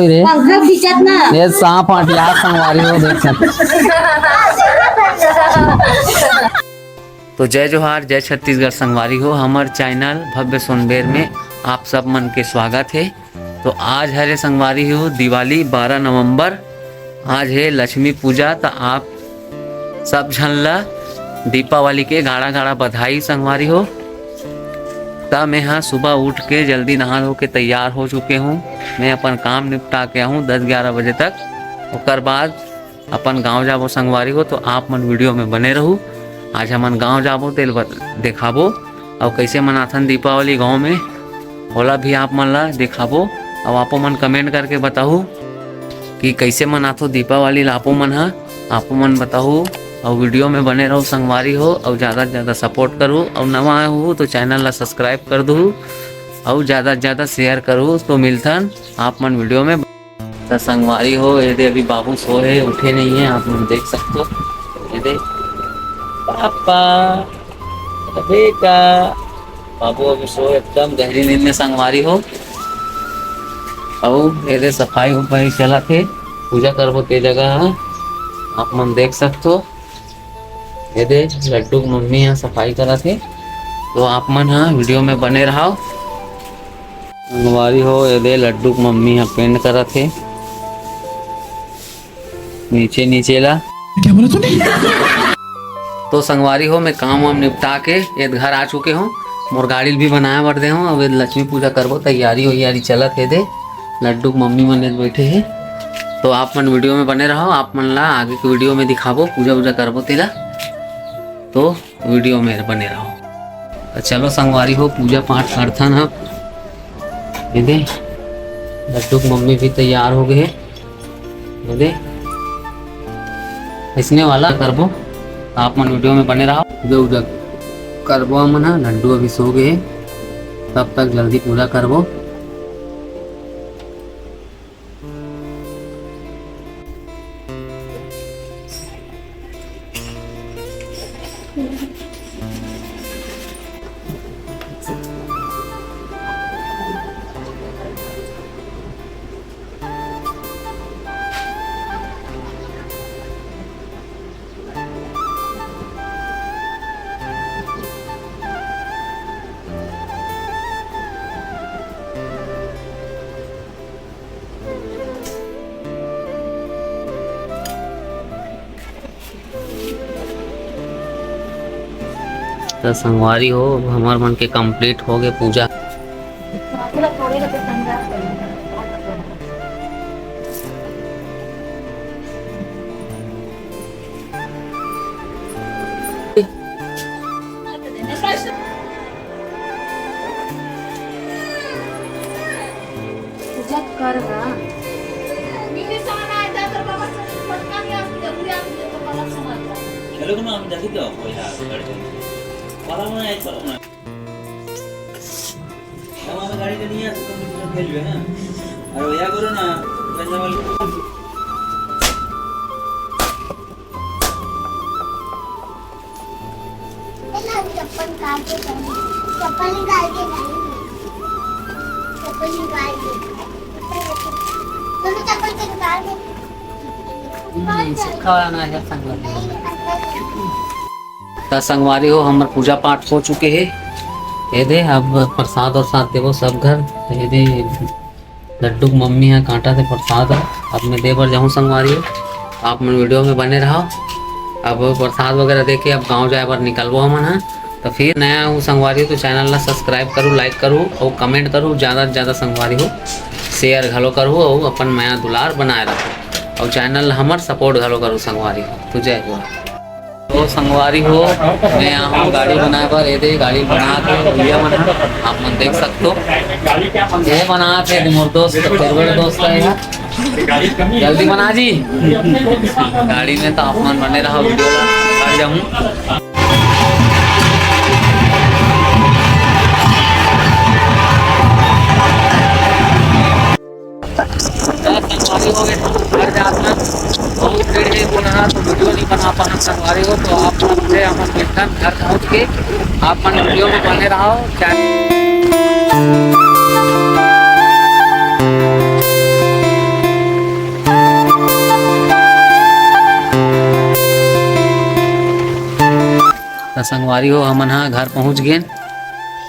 पंखा खींचत ना ये सांप हटिया संगवारी हो देख तो जय जोहार जय छत्तीसगढ़ संगवारी हो हमार चैनल भव्य सोनबेर में आप सब मन के स्वागत है। तो आज हरे संगवारी हो दिवाली 12 नवंबर, आज है लक्ष्मी पूजा। तो आप सब झन ला दीपावली के गाड़ा गाड़ा बधाई संगवारी हो। तब मैं हाँ सुबह उठ के जल्दी नहा धो के तैयार हो चुके हूँ। मैं अपन काम निपटा के हूँ 10-11 बजे तक। उसके बाद अपन गांव जाबो संगवारी हो। तो आप मन वीडियो में बने रहू। आज हमन गांव जाबो तेल दिखाबो और कैसे मनाथन दीपावली गांव में, ओला भी आप मन ला दिखाबो। और आपो मन कमेंट करके बताहू कि कैसे मनाथो दीपावली लापो मन हा, आपो मन बताहू। और वीडियो में बने रहो संगवारी हो और ज़्यादा से ज़्यादा सपोर्ट करूँ। और नवा आए हो तो चैनल ला सब्सक्राइब कर दू और ज़्यादा से ज़्यादा शेयर करूँ। तो मिलथन आप मन वीडियो में। तो संगवारी हो ये अभी बाबू सोए उठे नहीं है, आप लोग देख सकते हो। ये पापा बेटा बाबू अभी सोए एकदम गहरी नींद में संगवारी हो। और ये सफाई उफाई चला थे, पूजा करबो ते जगह आप मन देख सकते हो। ये दे लड्डू की मम्मी यहाँ सफाई करा थे। तो आप मन हाँ वीडियो में बने रहो संगवारी हो। ये दे लड्डू की मम्मी यहाँ पेंट करा थे नीचे नीचे ला। क्या बोला तूने? तो संगवारी हो मैं काम वाम निपटा के ये घर आ चुके हूँ। मोर गाड़ी भी बनाया बर दे हूँ। अब लक्ष्मी पूजा करबो तैयारी चलत है। दे लड्डू की मम्मी मन बैठे है। तो आप मन वीडियो में बने रहो, आप मन ला आगे के वीडियो में दिखाबो पूजा वूजा करबो तेला। तो वीडियो में बने रहो। तो चलो संगवारी हो पूजा पाठ करथन हम। ये दे लड्डू की मम्मी भी तैयार हो गए। ये दे इसने वाला करबो, आप मन वीडियो में बने रहो। पूजा वूजा करबो मन हा। लड्डू अभी सो गए, तब तक जल्दी पूजा करबो। तो संगवारी हो हमार मन के कंप्लीट हो गए पूजा। पूजा करगा गाड़ी नहीं है तो तुम भेज ना। अरे या करो ना चप्पल निकाल के चप्पल निकाल के चप्पल निकाल के तुम चप्पल के निकाल तो संगवारी हो हमार पूजा पाठ हो चुके है। ये दे अब प्रसाद और साथ देवो सब घर। ये दे लड्डू की मम्मी है कांटा से प्रसाद अब मैं दे बर जाऊँ संगवारी हो। आप मन वीडियो में बने रहो। अब प्रसाद वगैरह दे के अब गाँव जाए बर निकलबो हमन है। तो फिर नया हूँ संगवारी हो तो चैनल ला सब्सक्राइब करूँ, लाइक करूँ और कमेंट करूँ। ज़्यादा से ज़्यादा संगवारी हो शेयर घलो करूँ और अपन माया दुलार बनाए रखो। और चैनल हमार सपोर्ट घलो करूँ संगवारी हो। तो जय जोहार। तो संगवारी हो मैं यहाँ हूँ गाड़ी बनाए पर। ये दे गाड़ी बना के भैया मन आप मन देख सकते हो। ये बना के मोर दोस्त फेवरेट दोस्त है। जल्दी बना जी गाड़ी में। तो आप मन बने रहो वीडियो ला जाऊँ। हो गए घर जाना बहुत भीड़ है पुनः तो वीडियो नहीं बना पाना संगवारी हो। तो आप मुझे हम घर पहुँच के आप मन वीडियो में बने रहो। तो संगवारी हो हमन हाँ घर पहुँच गए।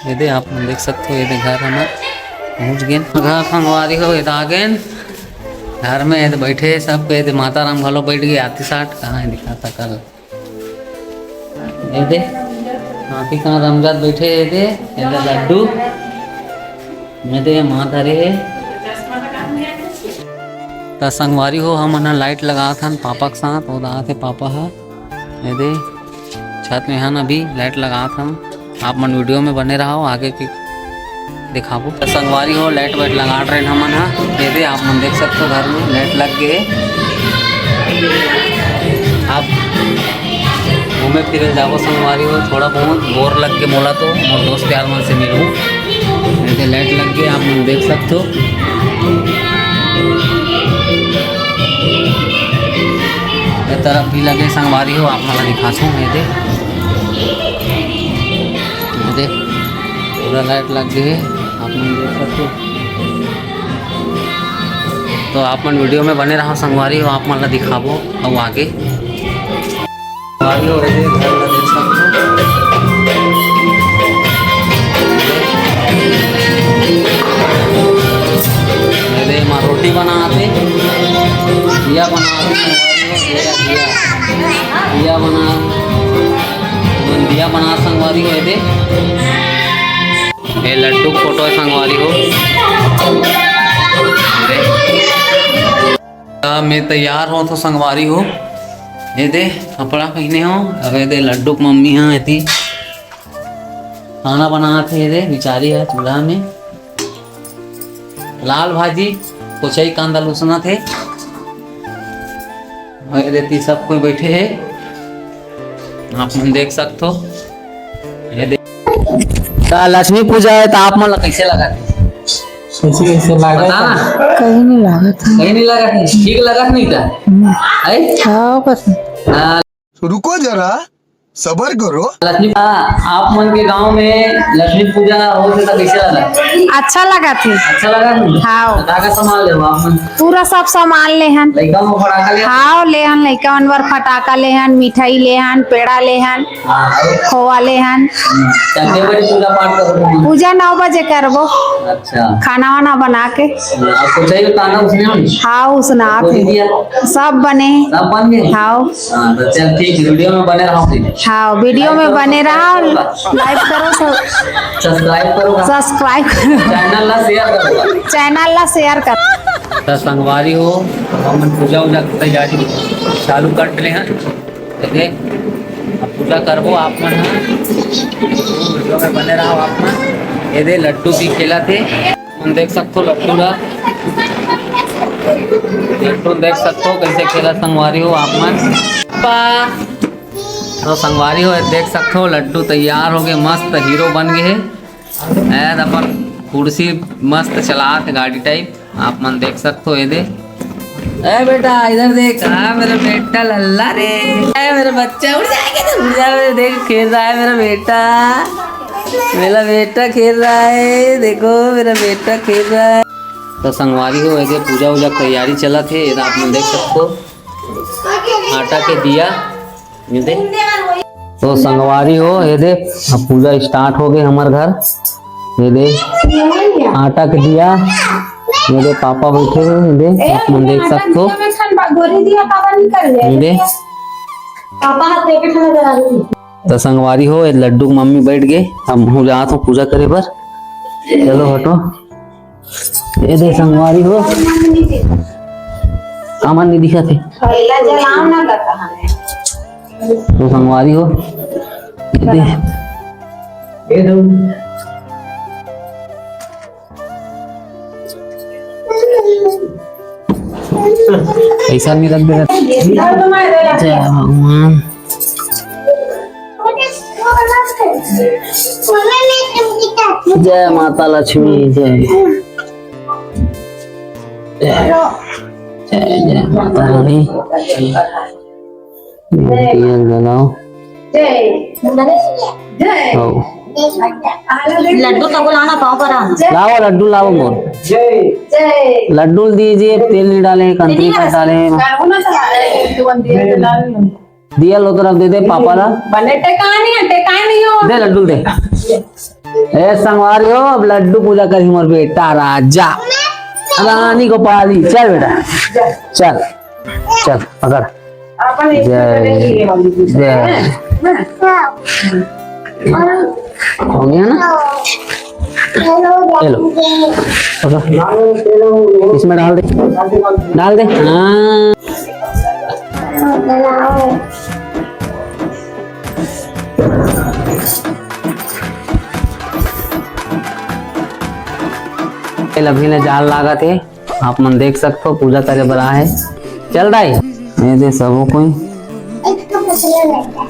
ये दे आप देख सकते हो, ये दे घर हमर पहुँच गए। घर संगवारी हो ये आ गए घर में, ये बैठे सब पे, ये माता राम घलो बैठ गए। आती साठ कहाँ है दिखाता कल, ये दे आती कहाँ रमजात बैठे। ये दे लड्डू, ये दे माँ धरे है। तो संगवारी हो हम ना लाइट लगा था पापा के साथ, वो रहा थे पापा है। ये दे छत में हन अभी लाइट लगा था। आप मन वीडियो में बने रहो, आगे की दिखाबो। तो संगवारी हो लाइट वाइट लगा रहे हमन हाँ। ये दे आप मन देख सकते हो घर में लाइट लग गए। आप घूमे फिरे जाओ संगवारी हो, थोड़ा बहुत बोर लग के मोला तो मोर दोस्त यार मन से मिलूँ। ये दे लाइट लग गए, आप मन देख सकते हो। तरफ भी लगे संगवारी हो, आप मला दिखाता हूँ। ये दे पूरा लाइट लग गई है, आप मन देख सकते हो। तो आप मन वीडियो में बने रहो संगवारी हो, आप मला दिखाबो और आगे संगवारी हो। ये घर ला देख सकते हो। ये माँ रोटी बनाते, दिया बनाते दिया बना, दिया बना संगवारी हो। ये लड्डू फोटो है संगवारी हो। मैं तैयार हो तो संगवारी हो, ये दे कपड़ा पहने हो। अब ये दे लड्डू की मम्मी है थी खाना बनाते। ये दे बिचारी है चूल्हा में लाल भाजी कोचई कांदा लूसना थे। रहती सब कोई बैठे हैं, आप मन देख सकते हो। ये देख लक्ष्मी पूजा है तो आप मन कैसे लगा कैसे लगा पता ना? कहीं नहीं लगा था, कहीं नहीं लगा, ठीक लगा नहीं था। रुको जरा सबर करो। लक्ष्मी आप मन के गांव में लक्ष्मी पूजा होते तो कैसे लगा? अच्छा लगा थे। अच्छा लगा नहीं? हाँ पटाखा संभाल ले आप मन, पूरा सब सामान ले हन। लड़का में पटाखा ले। हाँ ले हन, लड़का वर फटाका ले हन, मिठाई ले हन, पेड़ा ले हन, खोवा ले हन। कितने बजे पूजा पाठ करोगे? पूजा 9 बजे करबो। अच्छा खाना वाना बना के। आपको चाहिए ताना उसने हम? हाँ उसना सब बने, सब बन गए। हाँ तो चल ठीक, वीडियो में बने रहो। हाँ वीडियो में बने रहा, लाइक करो, सब्सक्राइब करो, सब्सक्राइब करो, चैनल ला शेयर करो, चैनल ला शेयर करो। तो संगवारी हो हम पूजा उजा की तैयारी चालू कर ले हैं। देखे अब पूजा करबो आप मन वीडियो में बने रहो आप मन। ये दे लड्डू भी खेला थे, हम देख सकते हो लड्डू ला, लड्डू देख सकते हो कैसे खेला संगवारी हो आप मन। तो संगवारी हो देख सकते हो लड्डू तैयार हो गए, मस्त हीरो बन गए हैं। अपन कुर्सी मस्त चलात गाड़ी टाइप, आप मन देख सकते हो। ये दे ए बेटा इधर देख, मेरा बेटा लल्ला रे, मेरा बच्चा उड़ जाएगा तो उड़ जाए। देख खेल रहा है मेरा बेटा, मेरा बेटा खेल रहा है, देखो मेरा बेटा खेल रहा है। तो संगवारी हो ये पूजा वूजा तैयारी चला थे, आप मन देख सकते हो। आटा के दिया ये दे, तो संगवारी हो ये दे अब पूजा स्टार्ट हो गई हमारे घर। ये दे आटा के दिया, ये दे पापा बैठे हैं, ये दे आप मन देख सकते हो। ये दे तो संगवारी हो ये लड्डू की मम्मी बैठ गए, अब हो जात हूँ पूजा करे पर। चलो हटो। ये दे संगवारी हो सामान नहीं दिखा थे, तो संगवारी हो ऐसा नहीं रख देगा। जय भगवान, जय माता लक्ष्मी, जय जय जय माता रानी। जलाओ लड्डू तो लाना पाओ पर लाओ लड्डू लाओ मोर, लड्डू दीजिए, तेल नहीं डाले, कंत्री का डाले, दिया लो तरफ दे दे पापा ला। बने टेका नहीं है, टेका दे लड्डू दे। ए संगवारी हो, अब लड्डू पूजा करी मोर बेटा राजा रानी को पाली। चल बेटा चल चल पकड़। जय जय हो गया ना। हेलो इसमें डाल दे डाल दे। हाँ अभी ने जाल लागा थे, आप मन देख सकते हो पूजा करे बरा है। चल रहा है ये दे सबो कोई एक तो पतला रहता है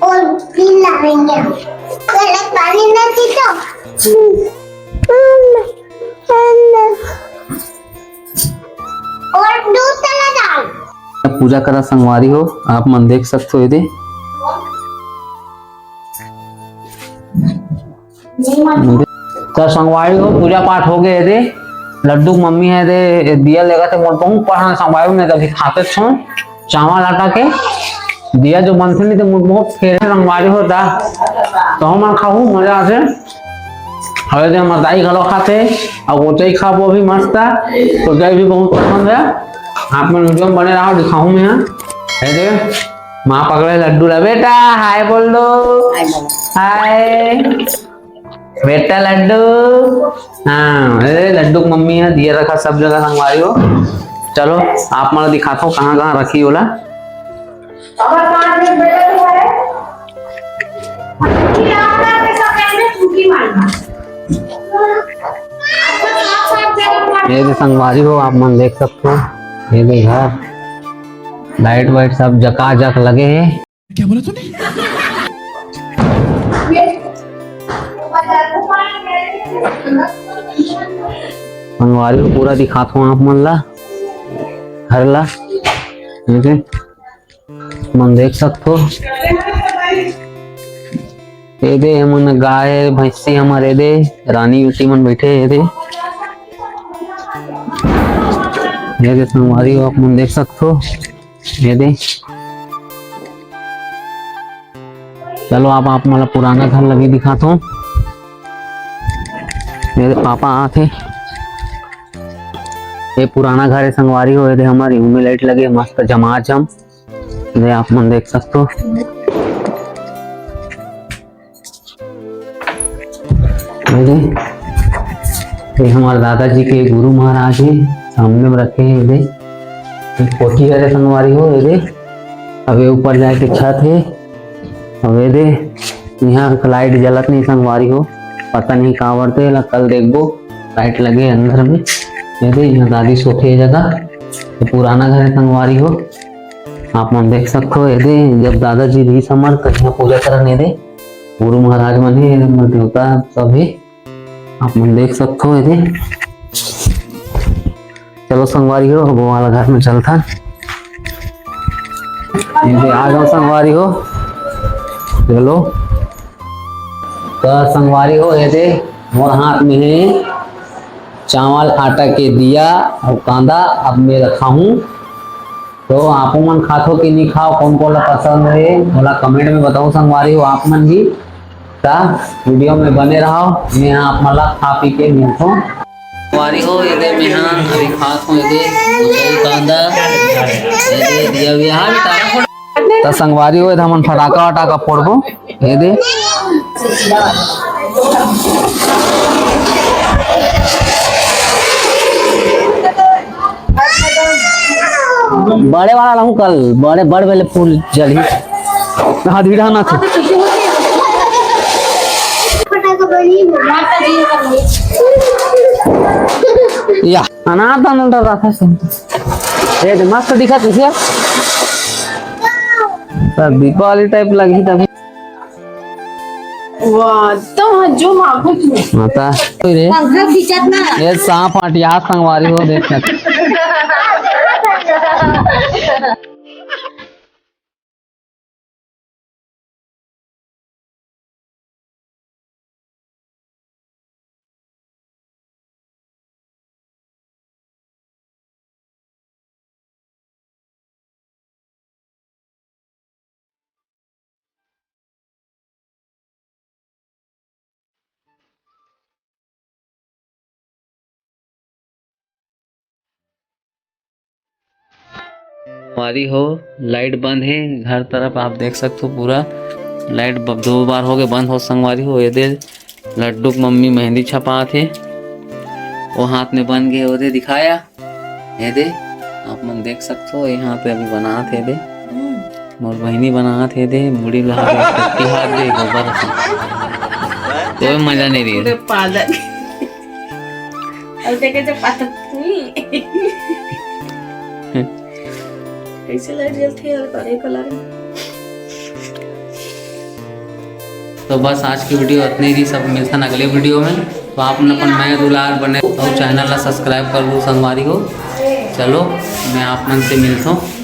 और पी लाएंगे पहले पानी ना पीतो और दूध चला डाल। पूजा करा संगवारी हो, आप मन देख सकते हो ये दे। तो संगवारी हो पूजा पाठ हो गए दे। लड्डू मम्मी है दे दिया लेगा थे मोर बहुत पढ़ा संगवारी ने कभी खाते छो चावल आटा के दिया जो बनते नहीं थे मोर बहुत फेरे संगवारी होता तो हम खाऊ मजा से। हवे दे मदाई घलो खाते और ओचाई खा वो भी मस्त है तो गए भी बहुत पसंद है। आप मन वीडियो में बने रहो दिखाऊं मैं। है दे माँ पकड़े लड्डू ला बेटा हाय बोल दो हाय बेटा लड्डू। हाँ लड्डू मम्मी है दिए रखा सब जगह संगवारी हो। चलो आप मैं दिखाता हूँ कहाँ कहाँ रखी होला। ये भी संगवारी हो, आप मन देख सकते हो। ये भी घर लाइट वाइट सब जकाजक लगे हैं। क्या बोला तूने? संगवारी को पूरा दिखाता हूँ आप मन ला घर ला। मन देख सकते हो ये दे मन गाय भैंसी हमारे दे रानी बेटी मन बैठे ये दे संगवारी हो, आप मन देख सकते हो ये दे। चलो आप मला पुराना घर लगी दिखाता हूँ। मेरे पापा आते ये पुराना घर है संगवारी हो ये हमारी उमे लाइट लगे मस्त झमाझम ये आप मन देख सकते हो। ये हमारे दादाजी के गुरु महाराज है सामने में रखे हैं ये कोठी है संगवारी हो ये अब ऊपर जाके छत है। अब ये यहाँ लाइट जलत नहीं संगवारी हो पता नहीं कहाँ बढ़ते कल देखो लाइट लगे अंदर में। ये यहाँ दादी सोते जगह ये पुराना घर है संगवारी हो, आप मन देख सकते हो। ये जब दादाजी भी समर तो यहाँ पूजा करने दे गुरु महाराज मन है देवता सब है, आप मन देख सकते हो। ये चलो संगवारी हो वो वाला घर में चलता आ जाओ संगवारी हो। चलो तो संगवारी हो ये मोर हाथ में है चावल आटा के दिया और कांदा अब मैं रखा हूँ। तो आप मन खातो कि नहीं खाओ कौन कौन पसंद है बोला कमेंट में बताओ संगवारी हो। आप मन भी वीडियो में बने रहो मैं आप मला खा पी के मिलता हूँ। संगवारी हो ये मैं यहाँ अभी खात हूँ ये कांदा ये दिया हुआ है तो संगवारी हो हम फटाका वटाका फोड़बो ये दे। बड़े वाला रहूं कल बड़े बड़ वाले फूल जली हाथ भी ना थे या अनाथ अनंत रखा ये मस्त दिखा तुझे दीपावली टाइप लगी तभी वाह तो जो मांगो माता ये सांप हटिया संगवारी हो देख संगवारी हो लाइट बंद है घर तरफ, आप देख सकते हो पूरा लाइट 2 बार हो गए बंद हो संगवारी हो। ये लड्डू की मम्मी मेहंदी छपा थे, वो हाथ में बन गए, वो दिखाया ये दे आप मन देख सकते हो। यहाँ पे अभी बना थे दे मोर बहनी बना थे दे बूढ़ी हाथ दे गोबर कोई मजा नहीं रही। पालक कैसे लाइट जलती है करे कलर। तो बस आज की वीडियो इतनी ही, सब मिलता है अगले वीडियो में। तो आपने अपन मैं दुलार बने और चैनल ला सब्सक्राइब कर लो संगवारी हो। चलो मैं आप मन से मिलता हूँ।